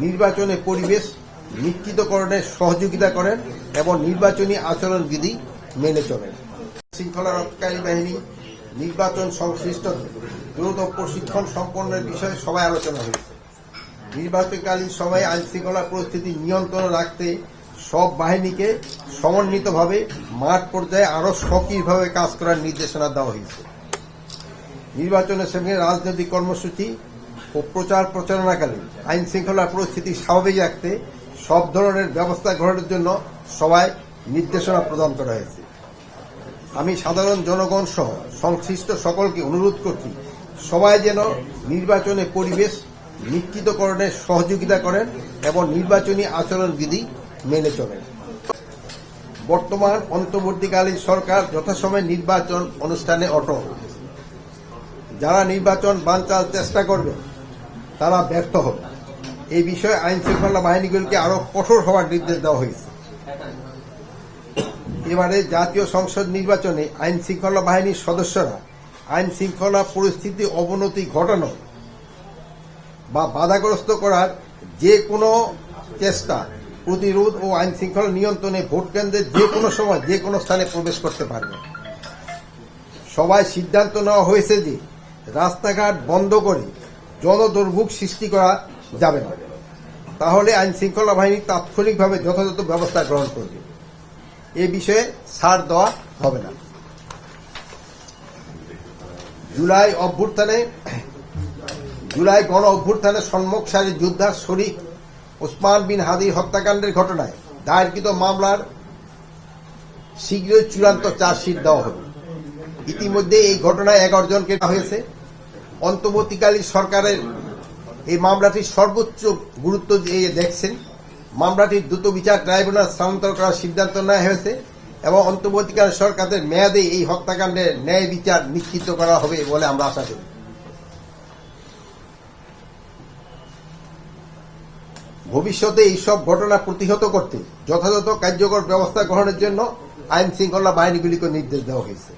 নির্বাচনে পরিবেশ নিশ্চিতকরণে সহযোগিতা করেন এবং নির্বাচনী আচরণবিধি মেনে চলেন। শৃঙ্খলা রক্ষাকারী বাহিনী নির্বাচন সংশ্লিষ্ট দ্রুত প্রশিক্ষণ সম্পন্নের বিষয়ে সভায় আলোচনা হয়েছে। নির্বাচনকালীন সময়ে আইনশৃঙ্খলা পরিস্থিতি নিয়ন্ত্রণে রাখতে সব বাহিনীকে সমন্বিতভাবে মাঠ পর্যায়ে আরও সক্রিয়ভাবে কাজ করার নির্দেশনা দেওয়া হয়েছে। নির্বাচনের সঙ্গে রাজনৈতিক কর্মসূচি ও প্রচার প্রচারণাকালীন আইন শৃঙ্খলা পরিস্থিতি স্বাভাবিক রাখতে সব ধরনের ব্যবস্থা গ্রহণের জন্য সবাই নির্দেশনা প্রদান করা হয়েছে। আমি সাধারণ জনগণ সহ সংশ্লিষ্ট সকলকে অনুরোধ করছি, সবাই যেন নির্বাচনে পরিবেশ নিশ্চিতকরণে সহযোগিতা করেন এবং নির্বাচনী আচরণবিধি মেনে চলেন। বর্তমান অন্তর্বর্তীকালীন সরকার যথাসময়ে নির্বাচন অনুষ্ঠানে অটল। যারা নির্বাচন বানচাল চেষ্টা করবে তারা ব্যর্থ হবে। এই বিষয়ে আইন শৃঙ্খলা বাহিনীগুলিকে আরো কঠোর হওয়ার নির্দেশ দেওয়া হয়েছে। এবারে জাতীয় সংসদ নির্বাচনে আইন শৃঙ্খলা বাহিনীর সদস্যরা আইন শৃঙ্খলা পরিস্থিতি অবনতি ঘটানো বা বাধাগ্রস্ত করার যে কোনো চেষ্টা প্রতিরোধ ও আইন শৃঙ্খলা নিয়ন্ত্রণে ভোট কেন্দ্রে যে কোনো সময় যে কোনো স্থানে প্রবেশ করতে পারবে। সবাই সিদ্ধান্ত নেওয়া হয়েছে যে রাস্তাঘাট বন্ধ করে জনদুর্ভোগ সৃষ্টি করা যাবে না, তাহলে আইন শৃঙ্খলা বাহিনী তাৎক্ষণিকভাবে যথাযথ ব্যবস্থা গ্রহণ করবে। এ বিষয়ে ছাড় দেওয়া হবে না। জুলাই গণ অভ্যুত্থানে সম্মুখ সারির যোদ্ধা শরীফ ওসমান বিন হাদির হত্যাকাণ্ডের ঘটনায় দায়েরকৃত মামলার শীঘ্রই চূড়ান্ত চার্জশিট দেওয়া হবে। ইতিমধ্যে এই ঘটনায় 11 জনকে হয়েছে। অন্তর্বর্তীকালীন সরকারের এই মামলাটির সর্বোচ্চ গুরুত্ব দিয়ে দেখছেন। মামলাটির দ্রুত বিচার ট্রাইব্যুনাল স্থানান্তর করার সিদ্ধান্ত নেওয়া হয়েছে এবং অন্তর্বর্তীকালীন সরকারের মেয়াদে এই হত্যাকাণ্ডের ন্যায় বিচার নিশ্চিত করা হবে বলে আমরা আশা করি। ভবিষ্যতে এইসব ঘটনা প্রতিহত করতে যথাযথ কার্যকর ব্যবস্থা গ্রহণের জন্য আইন শৃঙ্খলা বাহিনীগুলিকে নির্দেশ দেওয়া হয়েছে।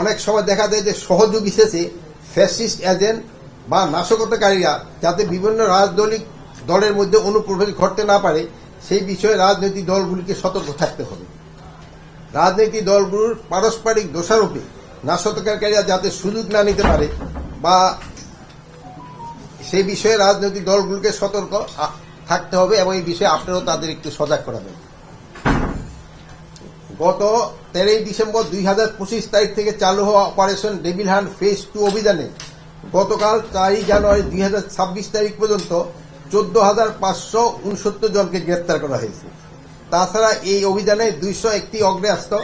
অনেক সময় দেখা যায় যে সহযোগী শেষে ফ্যাসিস্ট এজেন্ট বা নাশকতাকারীরা যাতে বিভিন্ন রাজনৈতিক দলের মধ্যে অনুপ্রবেশ ঘটতে না পারে সেই বিষয়ে রাজনৈতিক দলগুলিকে সতর্ক থাকতে হবে। রাজনৈতিক দলগুলোর পারস্পরিক দোষারোপে নাশকতাকারীরা যাতে সুযোগ না নিতে পারে বা সেই বিষয়ে রাজনৈতিক দলগুলোকে সতর্ক থাকতে হবে এবং এই বিষয়ে আপনারাও তাদের একটু সজাগ করাবেন। গত 13 ডিসেম্বর 2025 তারিখ থেকে চালু হওয়া অপারেশন ডেভিল হান্ট ফেজ 2 অভিযানে গতকাল 4 জানুয়ারি 2026 তারিখ পর্যন্ত 14,569 জনকে গ্রেপ্তার করা হয়েছে। তাছাড়া এই অভিযানে 201টি অগ্নেয়াস্ত্র,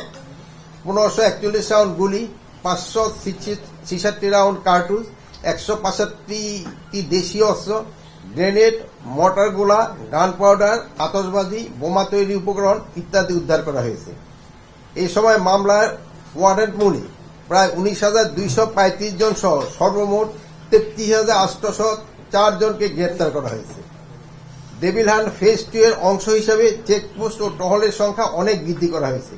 1541 রাউন্ড গুলি, 566 রাউন্ড কার্তুজ, 165টি দেশীয় অস্ত্র, গ্রেনেড, মর্টার গোলা, গান পাউডার, আতশবাজি, বোমা তৈরি উপকরণ ইত্যাদি উদ্ধার করা হয়েছে। এই সময় মামলার ওয়ারেন্ট মূলে প্রায় 19,235 জন সহ সর্বমোট 33,804 জনকে গ্রেপ্তার করা হয়েছে। ডেভিল হান্ট ফেজ 2 এর অংশ হিসেবে চেকপোস্ট ও টহলের সংখ্যা অনেক বৃদ্ধি করা হয়েছে,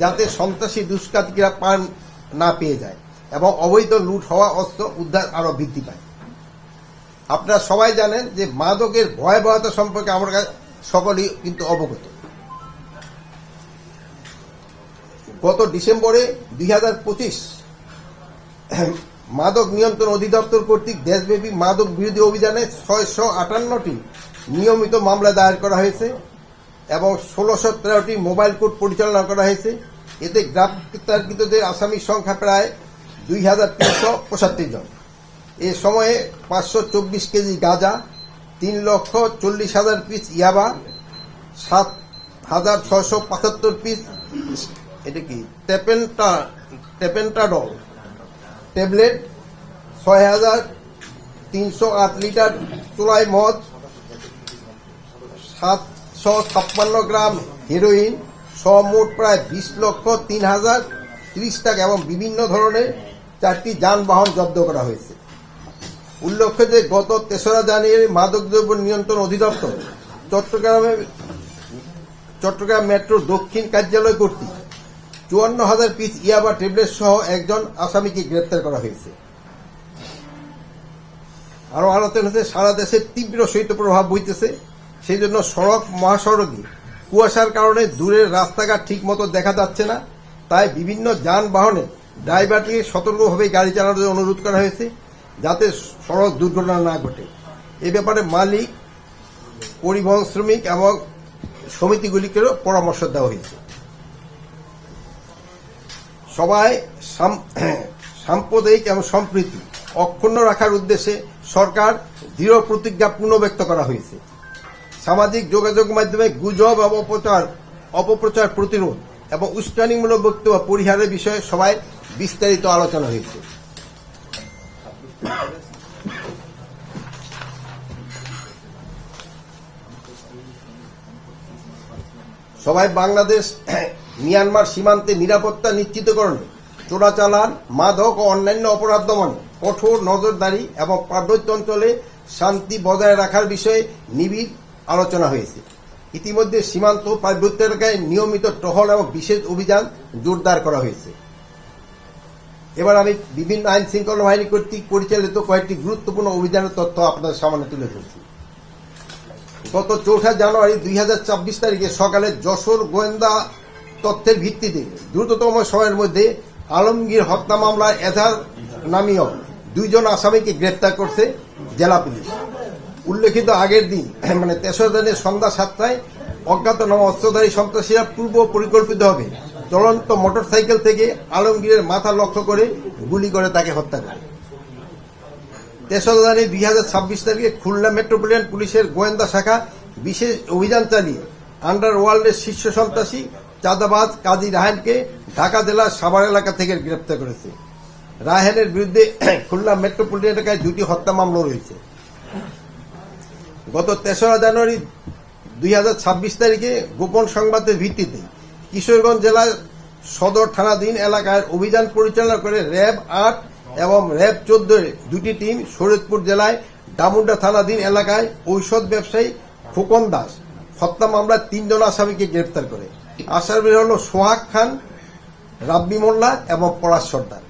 যাতে সন্ত্রাসী দুষ্কৃতীরা পার না পেয়ে যায় এবং অবৈধ লুট হওয়া অস্ত্র উদ্ধার আরো বৃদ্ধি পায়। আপনারা সবাই জানেন যে মাদকের ভয়াবহতা সম্পর্কে আমরা সকলেই কিন্তু অবগত। গত ডিসেম্বরে 2025 মাদক নিয়ন্ত্রণ অধিদপ্তর কর্তৃক দেশব্যাপী মাদক বিরোধী অভিযানে 658টি নিয়মিত মামলা দায়ের করা হয়েছে এবং 1613টি মোবাইল কোর্ট পরিচালনা করা হয়েছে। এতে গ্রেপ্তারকৃতদের আসামির সংখ্যা প্রায় 2,375 জন। এ সময়ে 524 কেজি গাঁজা, 3,40,000 পিস ইয়াবা, 7,675 পিস এটা কি টেপেন্টাডল ট্যাবলেট, 6,308 লিটার চোলাই মদ, 756 গ্রাম হেরোইন সহ মোট প্রায় 20,03,030 টাকা এবং বিভিন্ন ধরনের 4টি যানবাহন জব্দ করা হয়েছে। উল্লেখ্য যে গত 3রা জানুয়ারি মাদকদ্রব্য নিয়ন্ত্রণ অধিদপ্তর চট্টগ্রাম মেট্রো দক্ষিণ কার্যালয় কর্তৃক 54,000 পিস ইয়াবা ট্যাবলেট সহ একজন আসামিকে গ্রেপ্তার করা হয়েছে। আরো আলোচনা হচ্ছে সারা দেশে তীব্র শৈত্যপ্রবাহ বইতেছে, সেই জন্য সড়ক মহাসড়কে কুয়াশার কারণে দূরের রাস্তাঘাট ঠিক মতো দেখা যাচ্ছে না। তাই বিভিন্ন যানবাহনে ড্রাইভারকে সতর্কভাবে গাড়ি চালানোর অনুরোধ করা হয়েছে, যাতে সড়ক দুর্ঘটনা না ঘটে। এ ব্যাপারে মালিক, পরিবহন শ্রমিক এবং সমিতিগুলিকেও পরামর্শ দেওয়া হয়েছে। সবাই সাম্প্রদায়িক এবং সম্প্রীতি অক্ষুণ্ণ রাখার উদ্দেশ্যে সরকার দৃঢ় প্রতিজ্ঞা পুনর্ব্যক্ত করা হয়েছে। সামাজিক যোগাযোগ মাধ্যমে গুজব এবং অপপ্রচার প্রতিরোধ এবং উস্কানিমূলক বক্তব্য পরিহারের বিষয়ে সবাই বিস্তারিত আলোচনা হয়েছে। সবাই বাংলাদেশ মিয়ানমার সীমান্তে নিরাপত্তা নিশ্চিতকরণে, চোরাচালান, মাদক ও অন্যান্য অপরাধ দমনে কঠোর নজরদারি এবং পার্বত্য অঞ্চলে শান্তি বজায় রাখার বিষয়ে নিবিড় আলোচনা হয়েছে। ইতিমধ্যে সীমান্ত পার্বত্য এলাকায় নিয়মিত টহল এবং বিশেষ অভিযান জোরদার করা হয়েছে। এবার আমি বিভিন্ন আইন শৃঙ্খলা বাহিনী কর্তৃক পরিচালিত কয়েকটি গুরুত্বপূর্ণ অভিযানের তথ্য আপনাদের সামনে তুলে ধরছি। গত 4 জানুয়ারি 2024 তারিখে সকালে যশোর গোয়েন্দা তথ্যের ভিত্তিতে দ্রুততম সময়ের মধ্যে আলমগীর হত্যা মামলায় এজাহার নামীয় 2 জন আসামিকে গ্রেপ্তার করছে জেলা পুলিশ। উল্লেখিত আগের দিন মানে 3রা জানুয়ারি সন্ধ্যা 7টায় অজ্ঞাতনামা অস্ত্রধারী সন্ত্রাসীরা পূর্ব পরিকল্পিতভাবে চলন্ত মোটরসাইকেল থেকে আলমগীরের মাথা লক্ষ্য করে গুলি করে তাকে হত্যা করে। 3রা জানুয়ারি 2026 তারিখে খুলনা মেট্রোপলিটন পুলিশের গোয়েন্দা শাখা বিশেষ অভিযান চালিয়ে আন্ডারওয়ার্ল্ডের শীর্ষ সন্ত্রাসী চাঁদাবাজ কাজী রায়হানকে ঢাকা জেলার সাভার এলাকা থেকে গ্রেপ্তার করেছে। রায়হানের বিরুদ্ধে খুলনা মেট্রোপলিটন এলাকায় 2টি হত্যা মামলা রয়েছে। গত 3রা জানুয়ারি 2026 তারিখে গোপন সংবাদের ভিত্তিতে কিশোরগঞ্জ জেলার সদর থানাধীন এলাকায় অভিযান পরিচালনা করে র্যাব 8 এবং র্যাব 14 2টি টিম শরীয়তপুর জেলায় ডামুন্ডা থানাধীন এলাকায় ঔষধ ব্যবসায়ী খোকন দাস হত্যা মামলায় 3 জন আসামিকে গ্রেপ্তার করে। আসামিরা হল সোহাগ খান, রাব্বি মোল্লা এবং পলাশ সর্দার।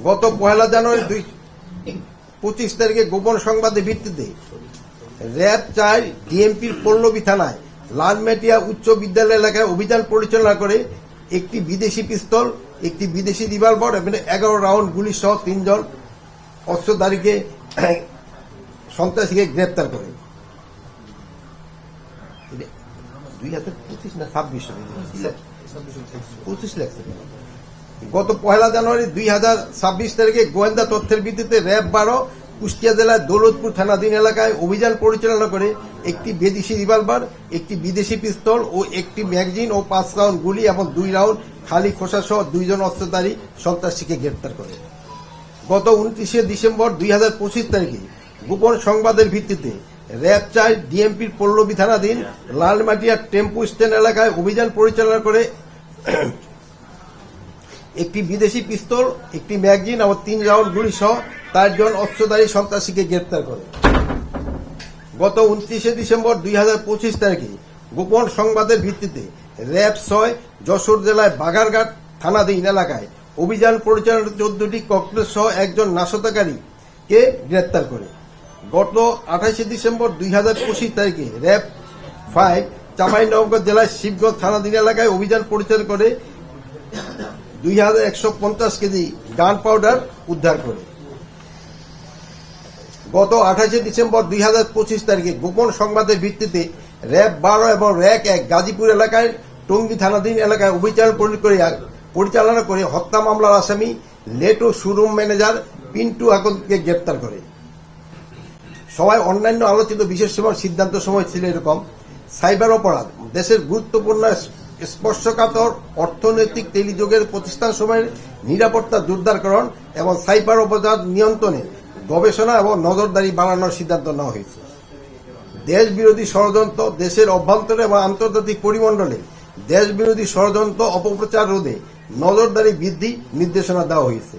গত 1 জানুয়ারি 2025 তারিখে গোপন সংবাদের ভিত্তিতে র্যাব 4 ডিএমপির পল্লবী থানায় লালমেটিয়া উচ্চ বিদ্যালয় এলাকায় অভিযান পরিচালনা করে একটি বিদেশি পিস্তল, একটি বিদেশি রিভলভার এবং 11 রাউন্ড গুলি সহ 3 জন অস্ত্রধারীকে সন্ত্রাসীকে গ্রেপ্তার করে। 2025 না 26 লাগছে। গত 1 জানুয়ারি 2026 তারিখে গোয়েন্দা তথ্যের ভিত্তিতে র্যাব 12 কুষ্টিয়া জেলার দৌলতপুর থানাধীন এলাকায় অভিযান পরিচালনা করে একটি বিদেশি রিভলভার, একটি বিদেশি পিস্তল ও একটি ম্যাগাজিন ও 5 রাউন্ড গুলি এবং 2 রাউন্ড খালি খোসা সহ 2 জন অস্ত্রধারী সন্ত্রাসীকে গ্রেপ্তার করে। গত 29 ডিসেম্বর 2025 তারিখে গোপন সংবাদের ভিত্তিতে র্যাব 4 ডিএমপির পল্লবী থানাধীন লালমাটিয়া টেম্পু স্ট্যান্ড এলাকায় অভিযান পরিচালনা করে একটি বিদেশি পিস্তল, একটি ম্যাগাজিন এবং 3 রাউন্ড গুলি সহ 4 জন অস্ত্রধারী সন্ত্রাসীকে গ্রেপ্তার করে। গত 29 ডিসেম্বর 2025 তারিখে গোপন সংবাদের ভিত্তিতে র্যাব 6 যশোর জেলায় বাগারঘাট থানাধীন এলাকায় অভিযান পরিচালনা 14টি ককটেল সহ 1 জন নাশকতাকারীকে গ্রেপ্তার করে। গত 28 ডিসেম্বর 2025 তারিখে র্যাব 5 চাঁপাইনবাবগঞ্জ জেলায় শিবগঞ্জ থানাধীন এলাকায় অভিযান পরিচালনা করে 2150 কেজি গান পাউডার উদ্ধার করে। গত 28 ডিসেম্বর 2025 তারিখে গোপন সংবাদের ভিত্তিতে র্যাব 12 এবং র্যাক 1 গাজীপুর এলাকায় টঙ্গী থানাধীন এলাকায় অভিযান পরিচালনা করে হত্যা মামলার আসামি লেটো শোরুম ম্যানেজার পিন্টু আকন্দকে গ্রেপ্তার করে। সবাই অন্যান্য আলোচিত বিশেষ সময় সিদ্ধান্ত সময় ছিল এরকম: সাইবার অপরাধ, দেশের গুরুত্বপূর্ণ স্পর্শকাতর অর্থনৈতিক টেলিযোগের প্রতিষ্ঠান সময়ের নিরাপত্তা জোরদারকরণ এবং সাইবার অপরাধ নিয়ন্ত্রণে গবেষণা এবং নজরদারি বাড়ানোর সিদ্ধান্ত নেওয়া হয়েছে। দেশ বিরোধী ষড়যন্ত্র, দেশের অভ্যন্তরে এবং আন্তর্জাতিক পরিমণ্ডলে দেশ বিরোধী ষড়যন্ত্র অপপ্রচার রোধে নজরদারি বৃদ্ধি নির্দেশনা দেওয়া হয়েছে।